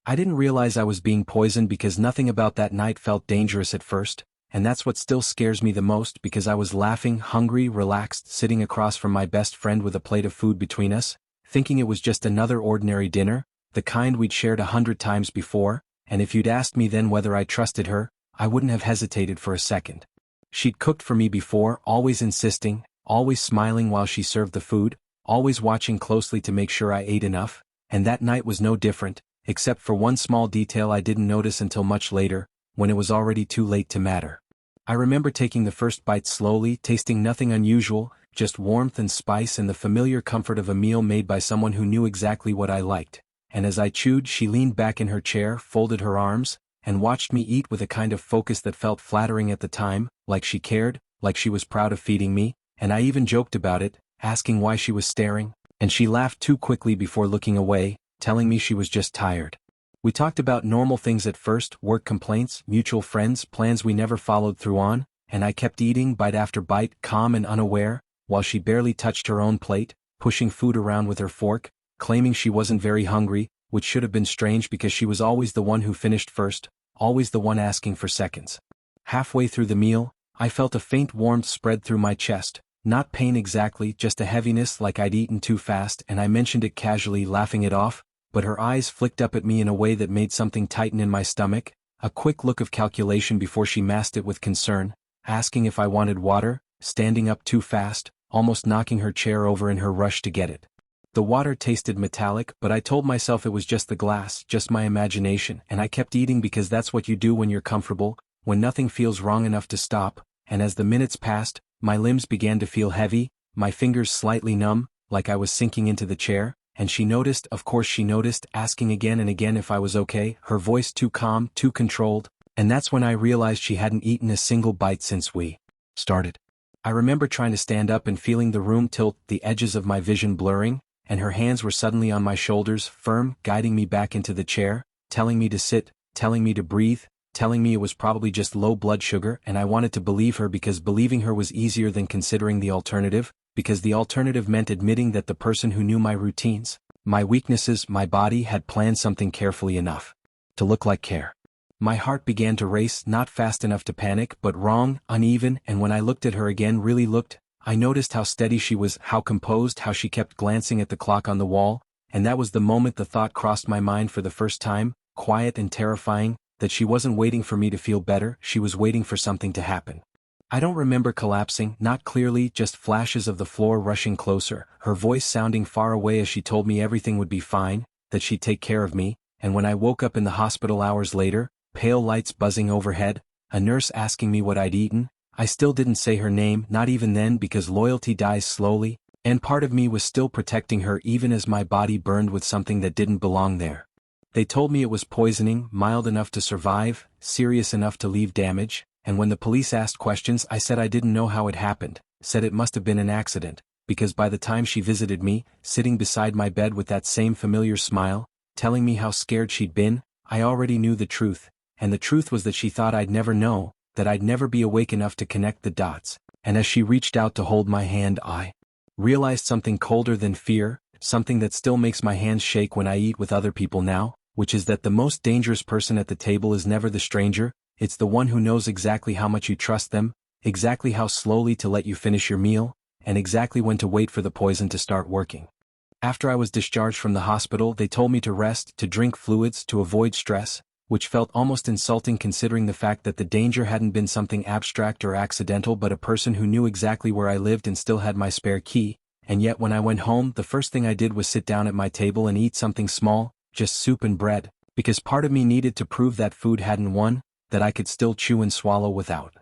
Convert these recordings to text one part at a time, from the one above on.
I didn't realize I was being poisoned because nothing about that night felt dangerous at first, and that's what still scares me the most because I was laughing, hungry, relaxed, sitting across from my best friend with a plate of food between us, thinking it was just another ordinary dinner, the kind we'd shared 100 times before, and if you'd asked me then whether I trusted her, I wouldn't have hesitated for a second. She'd cooked for me before, always insisting, always smiling while she served the food, always watching closely to make sure I ate enough, and that night was no different, except for one small detail I didn't notice until much later, when it was already too late to matter. I remember taking the first bite slowly, tasting nothing unusual, just warmth and spice and the familiar comfort of a meal made by someone who knew exactly what I liked, and as I chewed she leaned back in her chair, folded her arms, and watched me eat with a kind of focus that felt flattering at the time, like she cared, like she was proud of feeding me, and I even joked about it, asking why she was staring, and she laughed too quickly before looking away, telling me she was just tired. We talked about normal things at first, work complaints, mutual friends, plans we never followed through on, and I kept eating bite after bite, calm and unaware, while she barely touched her own plate, pushing food around with her fork, claiming she wasn't very hungry, which should have been strange because she was always the one who finished first, always the one asking for seconds. Halfway through the meal, I felt a faint warmth spread through my chest, not pain exactly, just a heaviness like I'd eaten too fast, and I mentioned it casually, laughing it off, but her eyes flicked up at me in a way that made something tighten in my stomach, a quick look of calculation before she masked it with concern, asking if I wanted water, standing up too fast, almost knocking her chair over in her rush to get it. The water tasted metallic, but I told myself it was just the glass, just my imagination, and I kept eating because that's what you do when you're comfortable, when nothing feels wrong enough to stop, and as the minutes passed, my limbs began to feel heavy, my fingers slightly numb, like I was sinking into the chair, and she noticed, of course she noticed, asking again and again if I was okay, her voice too calm, too controlled, and that's when I realized she hadn't eaten a single bite since we started. I remember trying to stand up and feeling the room tilt, the edges of my vision blurring, and her hands were suddenly on my shoulders, firm, guiding me back into the chair, telling me to sit, telling me to breathe, telling me it was probably just low blood sugar, and I wanted to believe her because believing her was easier than considering the alternative, because the alternative meant admitting that the person who knew my routines, my weaknesses, my body had planned something carefully enough to look like care. My heart began to race, not fast enough to panic, but wrong, uneven, and when I looked at her again, really looked, I noticed how steady she was, how composed, how she kept glancing at the clock on the wall, and that was the moment the thought crossed my mind for the first time, quiet and terrifying, that she wasn't waiting for me to feel better, she was waiting for something to happen. I don't remember collapsing, not clearly, just flashes of the floor rushing closer, her voice sounding far away as she told me everything would be fine, that she'd take care of me, and when I woke up in the hospital hours later, pale lights buzzing overhead, a nurse asking me what I'd eaten, I still didn't say her name, not even then, because loyalty dies slowly, and part of me was still protecting her even as my body burned with something that didn't belong there. They told me it was poisoning, mild enough to survive, serious enough to leave damage, and when the police asked questions I said I didn't know how it happened, said it must have been an accident, because by the time she visited me, sitting beside my bed with that same familiar smile, telling me how scared she'd been, I already knew the truth, and the truth was that she thought I'd never know, that I'd never be awake enough to connect the dots, and as she reached out to hold my hand I realized something colder than fear, something that still makes my hands shake when I eat with other people now, which is that the most dangerous person at the table is never the stranger, it's the one who knows exactly how much you trust them, exactly how slowly to let you finish your meal, and exactly when to wait for the poison to start working. After I was discharged from the hospital, they told me to rest, to drink fluids, to avoid stress, which felt almost insulting considering the fact that the danger hadn't been something abstract or accidental but a person who knew exactly where I lived and still had my spare key, and yet when I went home the first thing I did was sit down at my table and eat something small, just soup and bread, because part of me needed to prove that food hadn't won, that I could still chew and swallow without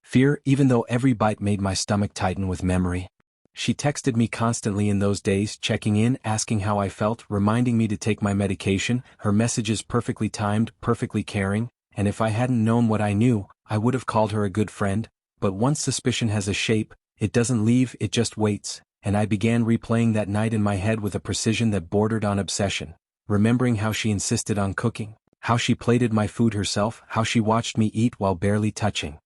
fear, even though every bite made my stomach tighten with memory. She texted me constantly in those days, checking in, asking how I felt, reminding me to take my medication, her messages perfectly timed, perfectly caring, and if I hadn't known what I knew, I would have called her a good friend, but once suspicion has a shape, it doesn't leave, it just waits, and I began replaying that night in my head with a precision that bordered on obsession, remembering how she insisted on cooking, how she plated my food herself, how she watched me eat while barely touching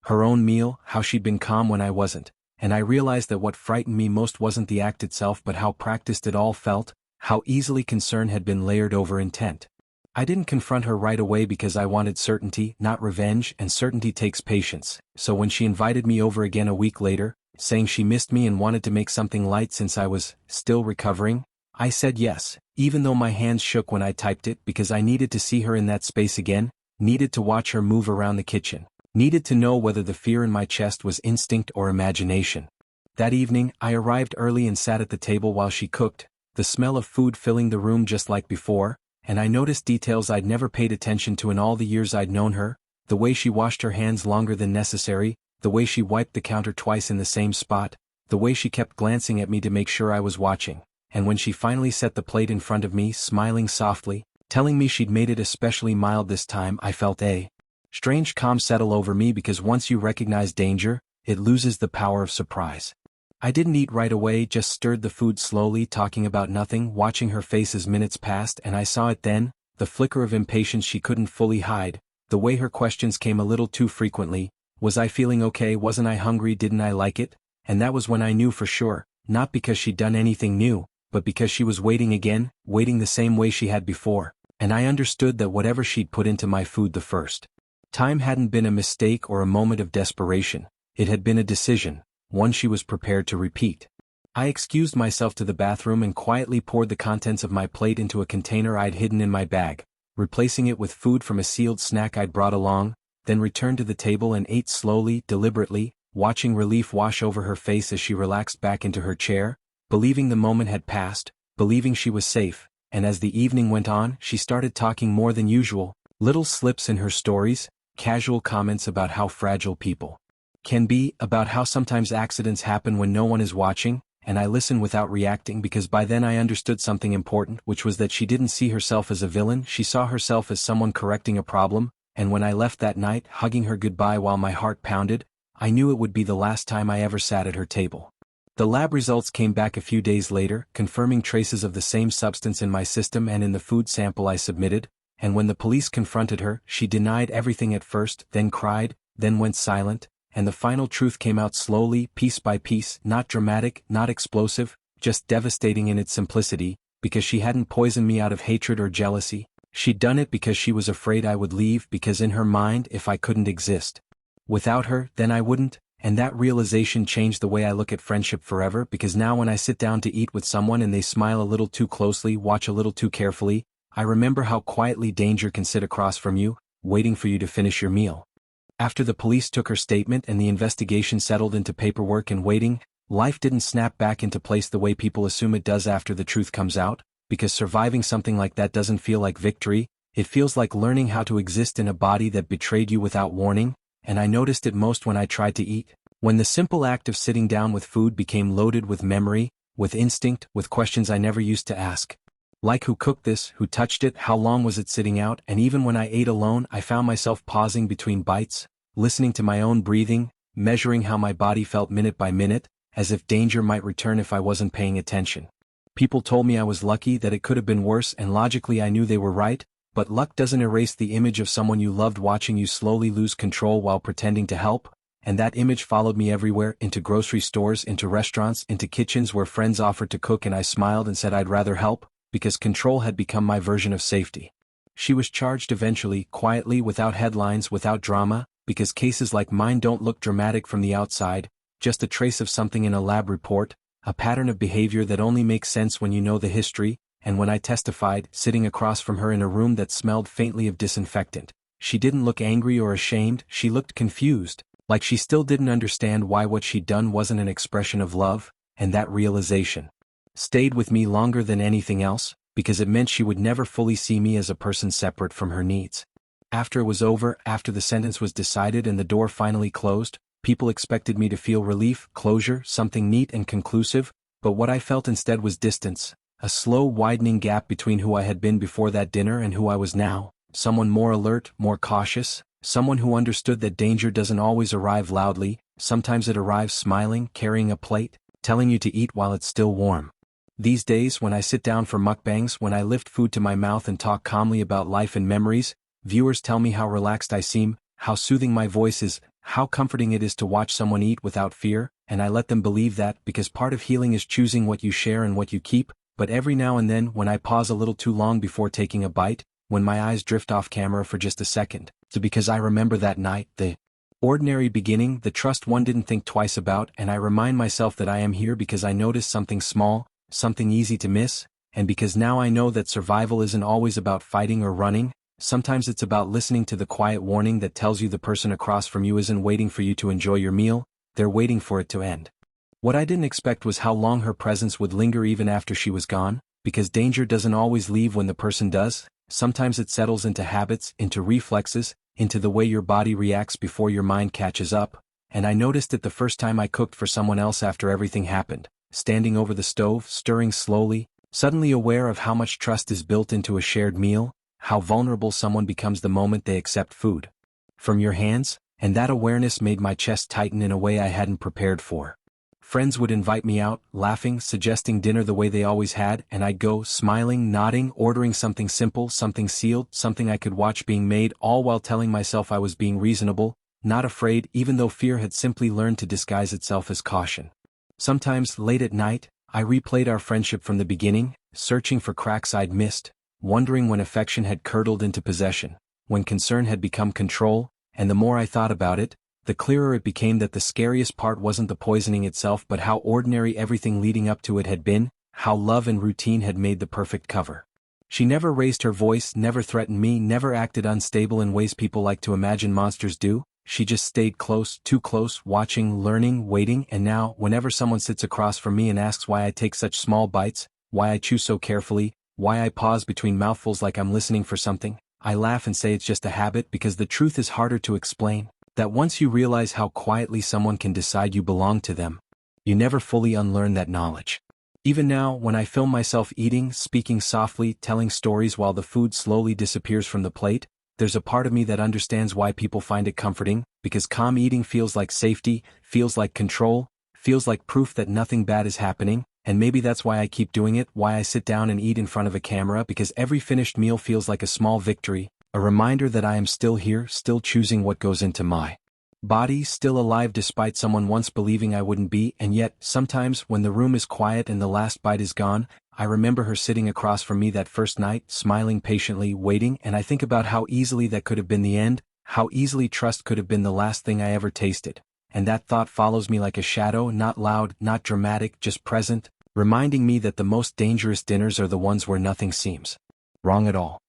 her own meal, how she'd been calm when I wasn't, and I realized that what frightened me most wasn't the act itself but how practiced it all felt, how easily concern had been layered over intent. I didn't confront her right away because I wanted certainty, not revenge, and certainty takes patience, so when she invited me over again a week later, saying she missed me and wanted to make something light since I was still recovering, I said yes, even though my hands shook when I typed it because I needed to see her in that space again, needed to watch her move around the kitchen, needed to know whether the fear in my chest was instinct or imagination. That evening, I arrived early and sat at the table while she cooked, the smell of food filling the room just like before, and I noticed details I'd never paid attention to in all the years I'd known her, the way she washed her hands longer than necessary, the way she wiped the counter twice in the same spot, the way she kept glancing at me to make sure I was watching, and when she finally set the plate in front of me, smiling softly, telling me she'd made it especially mild this time, I felt a strange calm settle over me because once you recognize danger, it loses the power of surprise. I didn't eat right away, just stirred the food slowly, talking about nothing, watching her face as minutes passed, and I saw it then, the flicker of impatience she couldn't fully hide, the way her questions came a little too frequently. Was I feeling okay? Wasn't I hungry? Didn't I like it? And that was when I knew for sure, not because she'd done anything new, but because she was waiting again, waiting the same way she had before, and I understood that whatever she'd put into my food the first time hadn't been a mistake or a moment of desperation, it had been a decision, one she was prepared to repeat. I excused myself to the bathroom and quietly poured the contents of my plate into a container I'd hidden in my bag, replacing it with food from a sealed snack I'd brought along, then returned to the table and ate slowly, deliberately, watching relief wash over her face as she relaxed back into her chair, believing the moment had passed, believing she was safe, and as the evening went on, she started talking more than usual, little slips in her stories, casual comments about how fragile people can be, about how sometimes accidents happen when no one is watching, and I listened without reacting because by then I understood something important, which was that she didn't see herself as a villain, she saw herself as someone correcting a problem, and when I left that night, hugging her goodbye while my heart pounded, I knew it would be the last time I ever sat at her table. The lab results came back a few days later, confirming traces of the same substance in my system and in the food sample I submitted, and when the police confronted her, she denied everything at first, then cried, then went silent, and the final truth came out slowly, piece by piece, not dramatic, not explosive, just devastating in its simplicity, because she hadn't poisoned me out of hatred or jealousy, she'd done it because she was afraid I would leave, because in her mind, if I couldn't exist without her, then I wouldn't, and that realization changed the way I look at friendship forever, because now when I sit down to eat with someone and they smile a little too closely, watch a little too carefully, I remember how quietly danger can sit across from you, waiting for you to finish your meal. After the police took her statement and the investigation settled into paperwork and waiting, life didn't snap back into place the way people assume it does after the truth comes out, because surviving something like that doesn't feel like victory, it feels like learning how to exist in a body that betrayed you without warning, and I noticed it most when I tried to eat, when the simple act of sitting down with food became loaded with memory, with instinct, with questions I never used to ask. Like who cooked this, who touched it, how long was it sitting out, and even when I ate alone I found myself pausing between bites, listening to my own breathing, measuring how my body felt minute by minute, as if danger might return if I wasn't paying attention. People told me I was lucky, that it could have been worse, and logically I knew they were right, but luck doesn't erase the image of someone you loved watching you slowly lose control while pretending to help, and that image followed me everywhere, into grocery stores, into restaurants, into kitchens where friends offered to cook and I smiled and said I'd rather help, because control had become my version of safety. She was charged eventually, quietly, without headlines, without drama, because cases like mine don't look dramatic from the outside, just a trace of something in a lab report, a pattern of behavior that only makes sense when you know the history, and when I testified, sitting across from her in a room that smelled faintly of disinfectant, she didn't look angry or ashamed, she looked confused, like she still didn't understand why what she'd done wasn't an expression of love, and that realization stayed with me longer than anything else, because it meant she would never fully see me as a person separate from her needs. After it was over, after the sentence was decided and the door finally closed, people expected me to feel relief, closure, something neat and conclusive, but what I felt instead was distance, a slow widening gap between who I had been before that dinner and who I was now, someone more alert, more cautious, someone who understood that danger doesn't always arrive loudly, sometimes it arrives smiling, carrying a plate, telling you to eat while it's still warm. These days, when I sit down for mukbangs, when I lift food to my mouth and talk calmly about life and memories, viewers tell me how relaxed I seem, how soothing my voice is, how comforting it is to watch someone eat without fear, and I let them believe that, because part of healing is choosing what you share and what you keep, but every now and then when I pause a little too long before taking a bite, when my eyes drift off camera for just a second, so because I remember that night, the ordinary beginning, the trust one didn't think twice about, and I remind myself that I am here because I noticed something small, something easy to miss, and because now I know that survival isn't always about fighting or running. Sometimes it's about listening to the quiet warning that tells you the person across from you isn't waiting for you to enjoy your meal, they're waiting for it to end. What I didn't expect was how long her presence would linger even after she was gone, because danger doesn't always leave when the person does. Sometimes it settles into habits, into reflexes, into the way your body reacts before your mind catches up, and I noticed it the first time I cooked for someone else after everything happened, standing over the stove, stirring slowly, suddenly aware of how much trust is built into a shared meal, how vulnerable someone becomes the moment they accept food from your hands, and that awareness made my chest tighten in a way I hadn't prepared for. Friends would invite me out, laughing, suggesting dinner the way they always had, and I'd go, smiling, nodding, ordering something simple, something sealed, something I could watch being made, all while telling myself I was being reasonable, not afraid, even though fear had simply learned to disguise itself as caution. Sometimes, late at night, I replayed our friendship from the beginning, searching for cracks I'd missed, wondering when affection had curdled into possession, when concern had become control, and the more I thought about it, the clearer it became that the scariest part wasn't the poisoning itself but how ordinary everything leading up to it had been, how love and routine had made the perfect cover. She never raised her voice, never threatened me, never acted unstable in ways people like to imagine monsters do. She just stayed close, too close, watching, learning, waiting, and now, whenever someone sits across from me and asks why I take such small bites, why I chew so carefully, why I pause between mouthfuls like I'm listening for something, I laugh and say it's just a habit because the truth is harder to explain. That once you realize how quietly someone can decide you belong to them, you never fully unlearn that knowledge. Even now, when I film myself eating, speaking softly, telling stories while the food slowly disappears from the plate, there's a part of me that understands why people find it comforting, because calm eating feels like safety, feels like control, feels like proof that nothing bad is happening, and maybe that's why I keep doing it, why I sit down and eat in front of a camera, because every finished meal feels like a small victory, a reminder that I am still here, still choosing what goes into my body, still alive despite someone once believing I wouldn't be, and yet, sometimes, when the room is quiet and the last bite is gone, I remember her sitting across from me that first night, smiling patiently, waiting, and I think about how easily that could have been the end, how easily trust could have been the last thing I ever tasted, and that thought follows me like a shadow, not loud, not dramatic, just present, reminding me that the most dangerous dinners are the ones where nothing seems wrong at all.